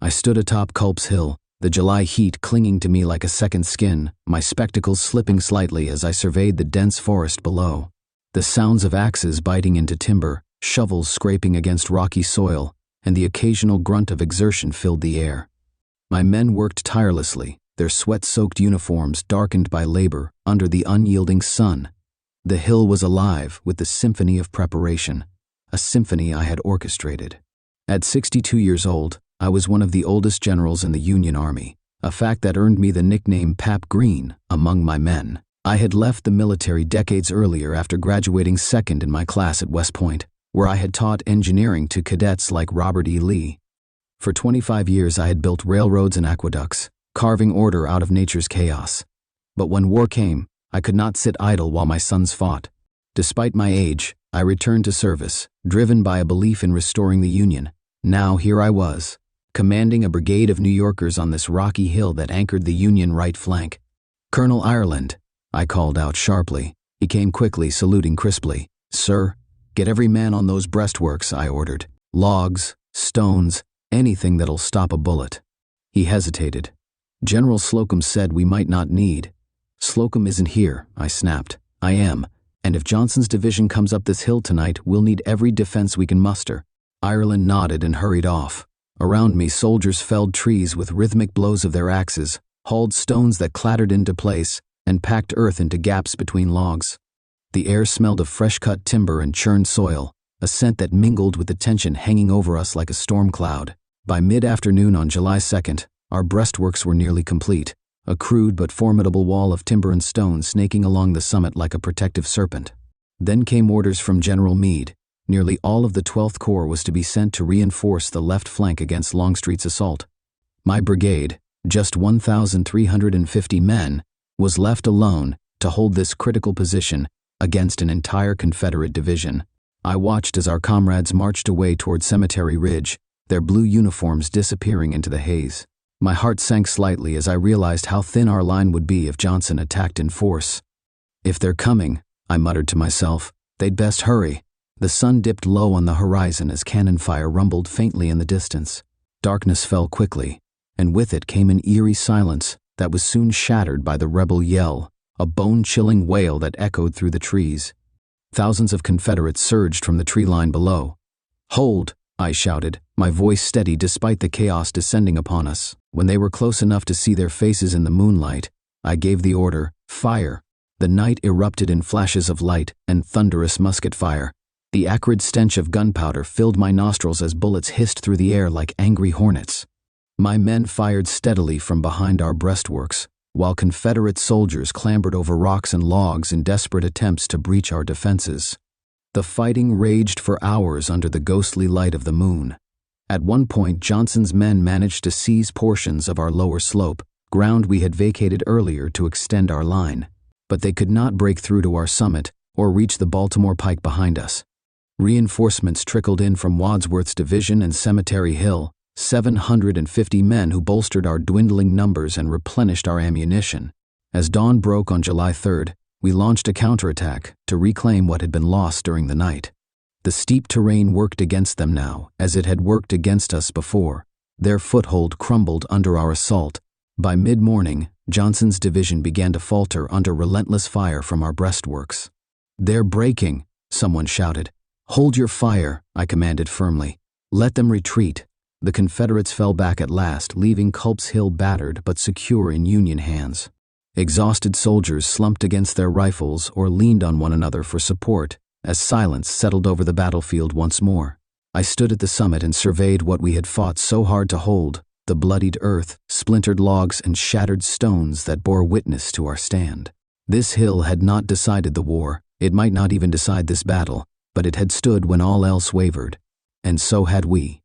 I stood atop Culp's Hill, the July heat clinging to me like a second skin, my spectacles slipping slightly as I surveyed the dense forest below. The sounds of axes biting into timber, shovels scraping against rocky soil, and the occasional grunt of exertion filled the air. My men worked tirelessly, their sweat-soaked uniforms darkened by labor under the unyielding sun. The hill was alive with the symphony of preparation, a symphony I had orchestrated. At 62 years old, I was one of the oldest generals in the Union Army, a fact that earned me the nickname Pap Greene among my men. I had left the military decades earlier after graduating second in my class at West Point, where I had taught engineering to cadets like Robert E. Lee. For 25 years I had built railroads and aqueducts, carving order out of nature's chaos. But when war came, I could not sit idle while my sons fought. Despite my age, I returned to service, driven by a belief in restoring the Union. Now here I was, commanding a brigade of New Yorkers on this rocky hill that anchored the Union right flank. "Colonel Ireland," I called out sharply. He came quickly, saluting crisply. "Sir, get every man on those breastworks," I ordered. "Logs, stones, anything that'll stop a bullet." He hesitated. "General Slocum said we might not need." "Slocum isn't here," I snapped. "I am, and if Johnson's division comes up this hill tonight, we'll need every defense we can muster." Ireland nodded and hurried off. Around me, soldiers felled trees with rhythmic blows of their axes, hauled stones that clattered into place, and packed earth into gaps between logs. The air smelled of fresh-cut timber and churned soil, a scent that mingled with the tension hanging over us like a storm cloud. By mid-afternoon on July 2nd, our breastworks were nearly complete, a crude but formidable wall of timber and stone snaking along the summit like a protective serpent. Then came orders from General Meade. Nearly all of the 12th Corps was to be sent to reinforce the left flank against Longstreet's assault. My brigade, just 1,350 men, was left alone to hold this critical position against an entire Confederate division. I watched as our comrades marched away toward Cemetery Ridge, their blue uniforms disappearing into the haze. My heart sank slightly as I realized how thin our line would be if Johnson attacked in force. "If they're coming," I muttered to myself, "they'd best hurry." The sun dipped low on the horizon as cannon fire rumbled faintly in the distance. Darkness fell quickly, and with it came an eerie silence that was soon shattered by the rebel yell, a bone-chilling wail that echoed through the trees. Thousands of Confederates surged from the tree line below. "Hold!" I shouted, my voice steady despite the chaos descending upon us. When they were close enough to see their faces in the moonlight, I gave the order, "Fire!" The night erupted in flashes of light and thunderous musket fire. The acrid stench of gunpowder filled my nostrils as bullets hissed through the air like angry hornets. My men fired steadily from behind our breastworks, while Confederate soldiers clambered over rocks and logs in desperate attempts to breach our defenses. The fighting raged for hours under the ghostly light of the moon. At one point, Johnson's men managed to seize portions of our lower slope, ground we had vacated earlier to extend our line. But they could not break through to our summit or reach the Baltimore Pike behind us. Reinforcements trickled in from Wadsworth's division and Cemetery Hill, 750 men who bolstered our dwindling numbers and replenished our ammunition. As dawn broke on July 3rd, we launched a counterattack to reclaim what had been lost during the night. The steep terrain worked against them now, as it had worked against us before. Their foothold crumbled under our assault. By mid-morning, Johnson's division began to falter under relentless fire from our breastworks. "They're breaking," someone shouted. "Hold your fire," I commanded firmly. "Let them retreat." The Confederates fell back at last, leaving Culp's Hill battered but secure in Union hands. Exhausted soldiers slumped against their rifles or leaned on one another for support as silence settled over the battlefield once more. I stood at the summit and surveyed what we had fought so hard to hold, the bloodied earth, splintered logs, and shattered stones that bore witness to our stand. This hill had not decided the war. It might not even decide this battle, but it had stood when all else wavered. And so had we.